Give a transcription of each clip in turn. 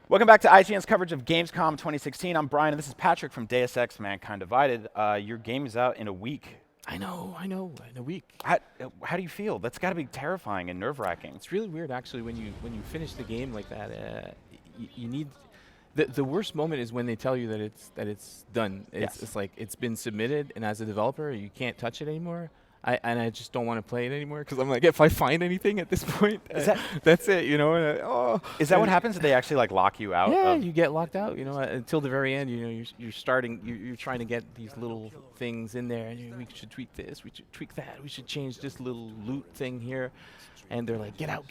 Welcome back to IGN's coverage of Gamescom 2016. I'm Brian, and this is Patrick from Deus Ex: Mankind Divided. Your game is out in a week. I know, in a week. How do you feel? That's got to be terrifying and nerve-wracking. It's really weird, actually, when you finish the game like that. You need the worst moment is when they tell you that it's done. It's like it's been submitted, and as a developer, you can't touch it anymore. I just don't want to play it anymore because I'm like, if I find anything at this point, that's it, you know. Is that what happens? Did they actually like lock you out? Yeah, you get locked out, you know, until the very end. You know, you're trying to get these little things in there, and we should tweak this, we should tweak that, we should change this little loot thing here, and they're like, get out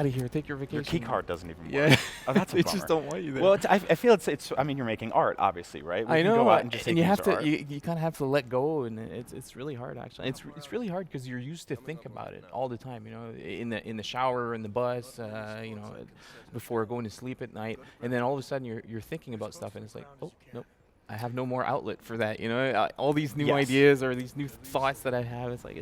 of here, take your vacation. Your key card doesn't even work. Yeah, oh, that's a they bummer. just don't want you there. Well, I feel it's. I mean, you're making art, obviously, right? I know, go out and just and you have to. art. You kind of have to let go, and it's really hard, actually. It's really hard because you're used to think about it all the time. You know, in the shower, in the bus, you know, before going to sleep at night, and then all of a sudden you're thinking about stuff, and it's like, oh nope, I have no more outlet for that. You know, all these new ideas or these new thoughts that I have. It's like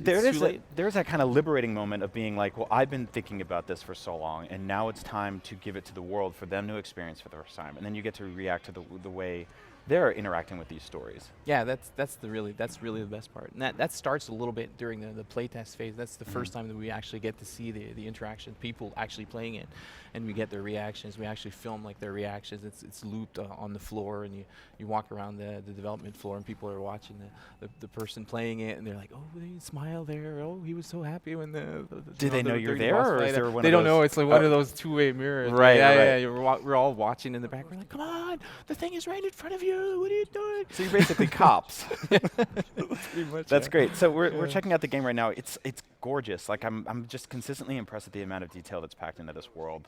there's that kind of liberating moment of being like, well, I've been thinking about this for so long, and now it's time to give it to the world for them to experience for the first time, and then you get to react to the way they're interacting with these stories. Yeah, that's really the best part, and that starts a little bit during the playtest phase. That's the first time that we actually get to see the interaction, people actually playing it, and we get their reactions. We actually film like their reactions. It's looped on the floor, and you walk around the development floor, and people are watching the person playing it, and they're like, oh, they smile there. Oh, he was so happy when Do they know you're there, or is there one? They don't know. It's like one of those two-way mirrors. Right. Yeah. We're all watching in the back. We're like, come on, the thing is right in front of you. What are you doing? So you're basically cops. Pretty much. That's great. So we're checking out the game right now. It's gorgeous. Like I'm just consistently impressed at the amount of detail that's packed into this world.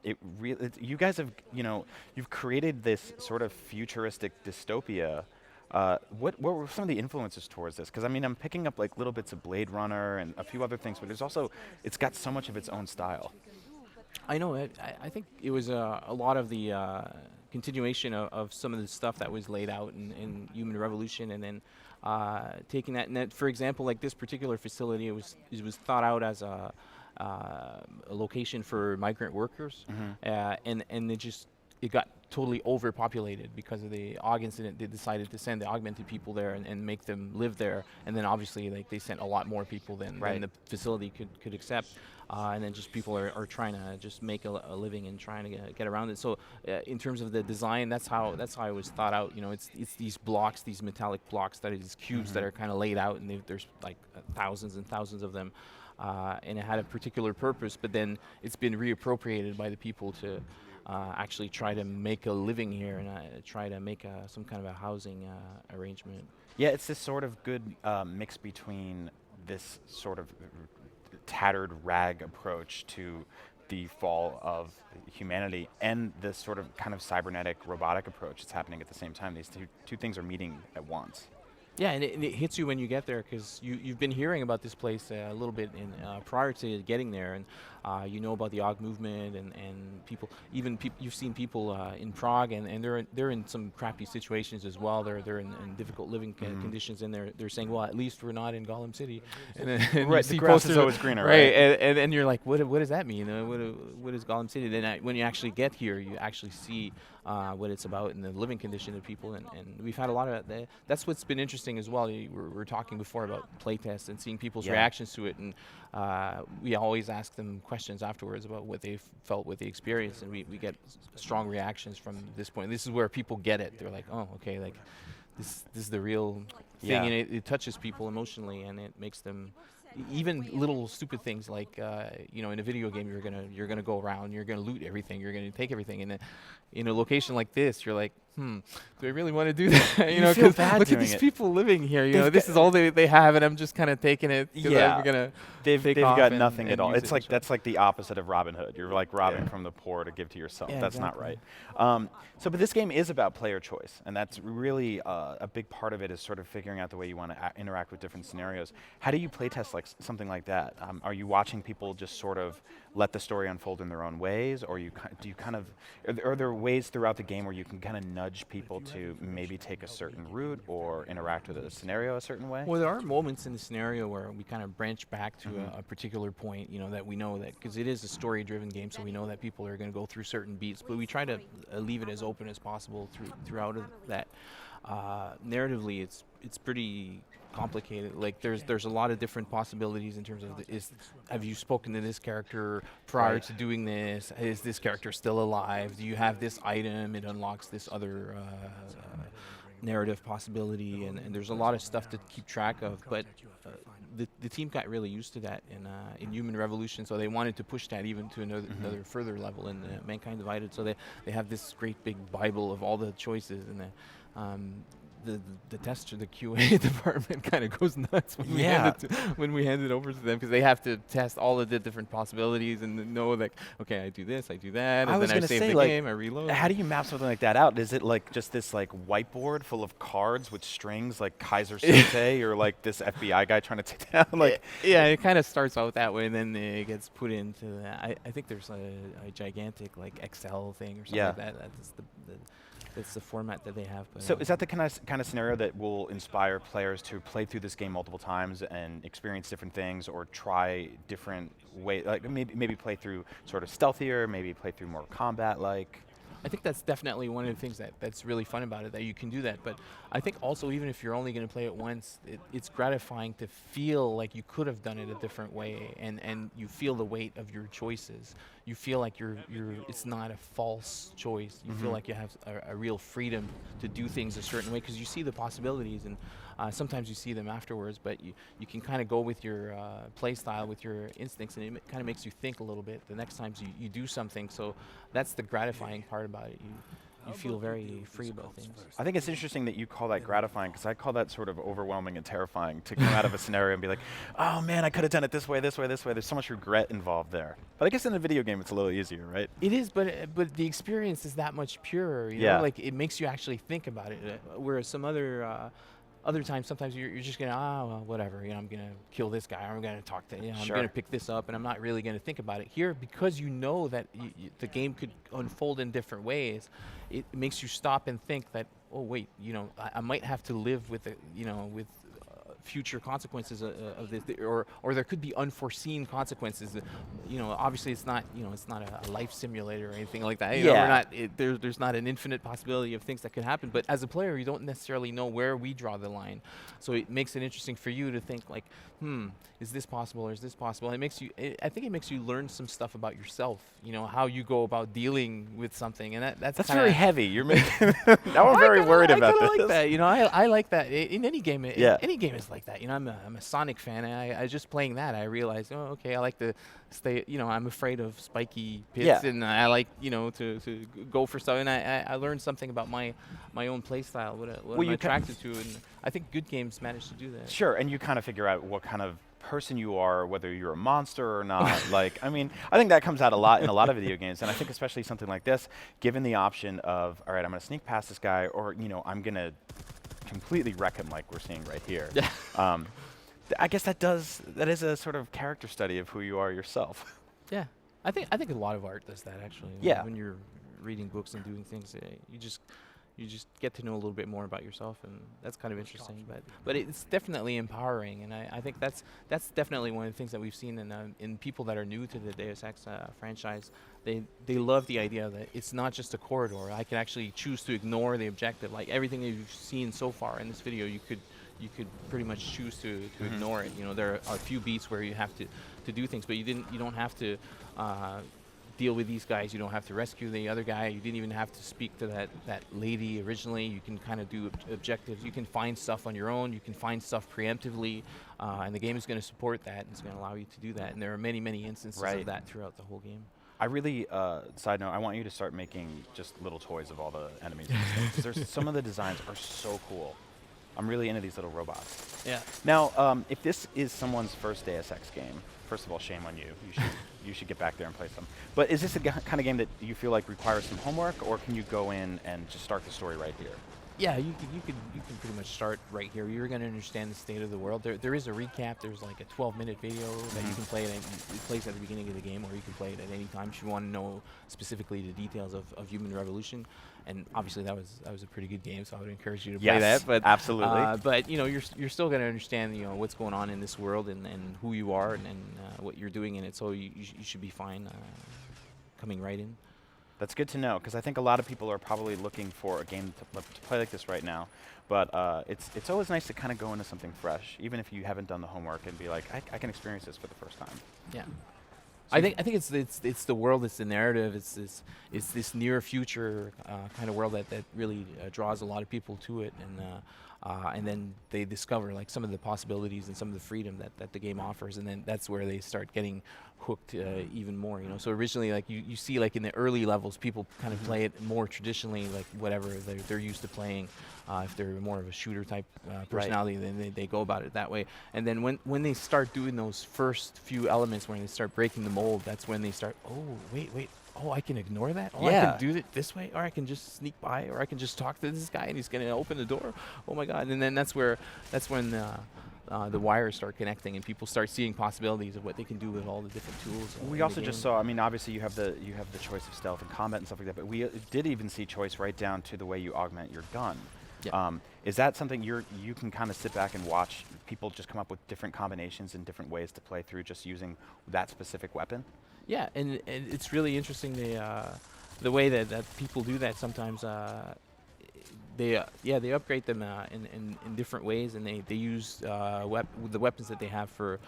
You guys have you've created this sort of futuristic dystopia. What were some of the influences towards this? Because I mean, I'm picking up like little bits of Blade Runner and a few other things, but it's got so much of its own style. I know it. I think it was a lot of the continuation of some of the stuff that was laid out in Human Revolution, and then taking that. And that, for example, like this particular facility, it was thought out as a location for migrant workers, and it got totally overpopulated because of the AUG incident. They decided to send the augmented people there and make them live there, and then obviously like they sent a lot more people than the facility could accept. And then just people are trying to just make a living and trying to get around it. So in terms of the design, that's how it was thought out. You know, it's these blocks, these metallic blocks, that are these cubes that are kind of laid out, and there's like thousands and thousands of them, and it had a particular purpose. But then it's been reappropriated by the people to actually try to make a living here and try to make some kind of a housing arrangement. Yeah, it's this sort of good mix between this sort of tattered rag approach to the fall of humanity and this sort of kind of cybernetic robotic approach that's happening at the same time. These two things are meeting at once. Yeah, and it hits you when you get there, because you've been hearing about this place a little bit prior to getting there, and you know about the AUG movement and people. You've seen people in Prague, and they're in some crappy situations as well. They're in difficult living conditions, and they're saying, well, at least we're not in Gollum City. And then right, the grass is always greener. Right, and you're like, what does that mean? What is Gollum City? Then when you actually get here, you actually see what it's about and the living condition of people, and we've had a lot of that. That's what's been interesting as well. We're talking before about playtests and seeing people's reactions to it, and we always ask them questions afterwards about what they felt with the experience, and we get strong reactions from this point. This is where people get it. They're like, oh, okay, like this is the real thing, and it touches people emotionally, and it makes them. Even little stupid things like in a video game, you're gonna go around, you're gonna loot everything, you're gonna take everything, and in a location like this, you're like, do I really want to do that? you know, because look at these people living here. You know, this is all they have, and I'm just kind of taking it. Yeah, I'm gonna they've got nothing at all. It's like that's like the opposite of Robin Hood. You're like robbing from the poor to give to yourself. Yeah, that's exactly. not right. But this game is about player choice, and that's really a big part of it, is sort of figuring out the way you want to interact with different scenarios. How do you playtest like something like that? Are you watching people just sort of let the story unfold in their own ways, or are there ways throughout the game where you can kind of nudge nudge people to maybe take a certain route or interact with a scenario a certain way? Well, there are moments in the scenario where we kind of branch back to a particular point, that we know that, because it is a story-driven game, so we know that people are going to go through certain beats, but we try to leave it as open as possible throughout that. Narratively, it's pretty complicated. Like there's a lot of different possibilities in terms of have you spoken to this character prior to doing this? Is this character still alive? Do you have this item? It unlocks this other narrative possibility, and there's a lot of stuff to keep track of. But the team got really used to that in Human Revolution, so they wanted to push that even to another further level in Mankind Divided. So they have this great big Bible of all the choices, and the tester, the QA department kind of goes nuts when we hand it over to them, because they have to test all of the different possibilities and know that, okay, I do this, I do that, and then I save the game, I reload. How do you map something like that out? Is it like just this like whiteboard full of cards with strings like Kaiser Sose or like this FBI guy trying to take down like? Yeah, it kind of starts out that way, and then it gets put into I think there's a gigantic like Excel thing or something like that. That's the format that they have. But so is that the kind of scenario that will inspire players to play through this game multiple times and experience different things, or try different ways, like maybe play through sort of stealthier, maybe play through more combat-like? I think that's definitely one of the things that's really fun about it, that you can do that. But I think also, even if you're only going to play it once, it's gratifying to feel like you could have done it a different way, and you feel the weight of your choices. You feel like it's not a false choice. You feel like you have a real freedom to do things a certain way, because you see the possibilities, and sometimes you see them afterwards, but you can kind of go with your play style, with your instincts, and it kind of makes you think a little bit the next times you do something. So that's the gratifying part about it. You feel very free about things. I think it's interesting that you call that gratifying, because I call that sort of overwhelming and terrifying, to come out of a scenario and be like, oh man, I could have done it this way, this way, this way. There's so much regret involved there. But I guess in a video game it's a little easier, right? It is, but the experience is that much purer. You know? Like, it makes you actually think about it. Whereas some other times, sometimes you're just gonna, well, whatever, I'm gonna kill this guy, or I'm gonna talk to, I'm gonna pick this up, and I'm not really gonna think about it. Here, because you know that the game could unfold in different ways, it makes you stop and think that, oh wait, I might have to live with with future consequences of this, or there could be unforeseen consequences. Obviously it's not a life simulator or anything like that. We're not. There's not an infinite possibility of things that could happen. But as a player, you don't necessarily know where we draw the line. So it makes it interesting for you to think like, is this possible or is this possible? And I think it makes you learn some stuff about yourself. How you go about dealing with something, and that's very heavy. You're making. Now I'm very worried about this. I like that. I like that in any game. Any game is like that. I'm a Sonic fan, and I just playing that, I realized, oh, okay, I like to stay. I'm afraid of spiky pits, and I like to go for stuff. And I learned something about my own play style, what I'm attracted to, and I think good games manage to do that. Sure, and you kind of figure out what kind of person you are, whether you're a monster or not. I think that comes out a lot in a lot of video games, and I think especially something like this, given the option of, all right, I'm going to sneak past this guy, or I'm going to completely wreck him like we're seeing right here. I guess that is a sort of character study of who you are yourself. Yeah, I think a lot of art does that, actually. Yeah. When you're reading books and doing things, you just get to know a little bit more about yourself, and that's kind of interesting. But it's definitely empowering, and I think that's definitely one of the things that we've seen in people that are new to the Deus Ex franchise. They love the idea that it's not just a corridor. I can actually choose to ignore the objective. Like everything that you've seen so far in this video, you could pretty much choose to ignore it. There are a few beats where you have to do things, but you don't have to deal with these guys. You don't have to rescue the other guy. You didn't even have to speak to that lady originally. You can kind of do objectives. You can find stuff on your own. You can find stuff preemptively, and the game is going to support that. And it's going to allow you to do that. And there are many, many instances of that throughout the whole game. I really, side note, I want you to start making just little toys of all the enemies. Because some of the designs are so cool. I'm really into these little robots. Yeah. Now, if this is someone's first Deus Ex game, first of all, shame on you. You should get back there and play some. But is this a kind of game that you feel like requires some homework, or can you go in and just start the story right here? Yeah, you can pretty much start right here. You're going to understand the state of the world. There is a recap. There's like a 12-minute video that you can play it. It plays at the beginning of the game, or you can play it at any time if you want to know specifically the details of Human Revolution. And obviously that was a pretty good game, so I would encourage you to play that. But absolutely. but you're still going to understand what's going on in this world and who you are and what you're doing in it. So you should be fine coming right in. That's good to know, because I think a lot of people are probably looking for a game to play like this right now. But it's always nice to kind of go into something fresh, even if you haven't done the homework, and be like, I can experience this for the first time. Yeah. So I think it's the world, it's the narrative, it's this near future kind of world that really draws a lot of people to it, and then they discover like some of the possibilities and some of the freedom that the game offers, and then that's where they start getting hooked even more. So originally, like you see like in the early levels, people kind of play it more traditionally, like whatever they're used to playing. If they're more of a shooter type personality, then they go about it that way. And then when they start doing those first few elements, when they start breaking the mold, that's when they start, oh, wait, oh, I can ignore that? Oh, I can do it this way? Or I can just sneak by? Or I can just talk to this guy and he's going to open the door? Oh, my God. And then that's when the wires start connecting and people start seeing possibilities of what they can do with all the different tools. We also just saw, I mean, obviously you have the choice of stealth and combat and stuff like that, but we did even see choice right down to the way you augment your gun. Yeah. Is that something you can kind of sit back and watch people just come up with different combinations and different ways to play through just using that specific weapon? Yeah, and it's really interesting the way that people do that sometimes. They upgrade them in different ways, and they use the weapons that they have for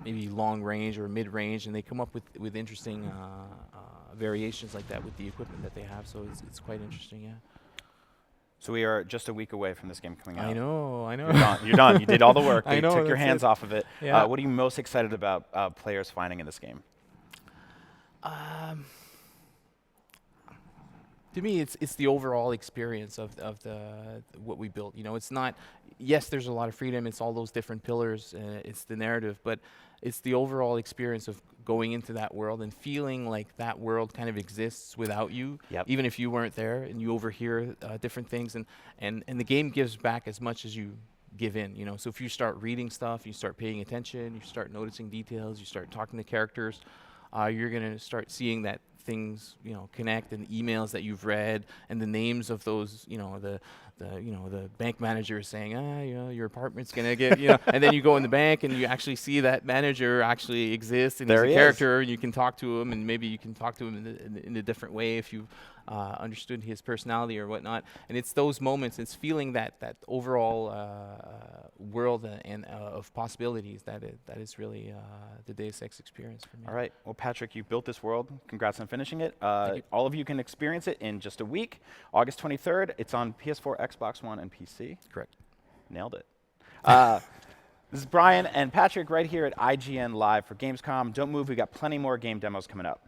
maybe long range or mid range, and they come up with interesting variations like that with the equipment that they have. So it's quite interesting. Yeah. So we are just a week away from this game coming out. I know. You're done. You did all the work. I You know, took your that's hands it. off of it. Yeah. What are you most excited about players finding in this game? To me, it's the overall experience of what we built. It's not. Yes, there's a lot of freedom. It's all those different pillars. It's the narrative, but it's the overall experience of going into that world and feeling like that world kind of exists without you, even if you weren't there, and you overhear different things. And the game gives back as much as you give in. So if you start reading stuff, you start paying attention, you start noticing details, you start talking to characters, you're gonna start seeing that things connect, and emails that you've read and the names of those the bank manager is saying your apartment's gonna get and then you go in the bank and you actually see that manager actually exists and he's a character and you can talk to him, and maybe you can talk to him in a different way if you understood his personality or whatnot. And it's those moments, it's feeling that overall world and of possibilities that is really the Deus Ex experience for me. All right. Well, Patrick, you built this world. Congrats on finishing it. All of you can experience it in just a week. August 23rd. It's on PS4, Xbox One, and PC. Correct. Nailed it. This is Brian and Patrick right here at IGN Live for Gamescom. Don't move. We got plenty more game demos coming up.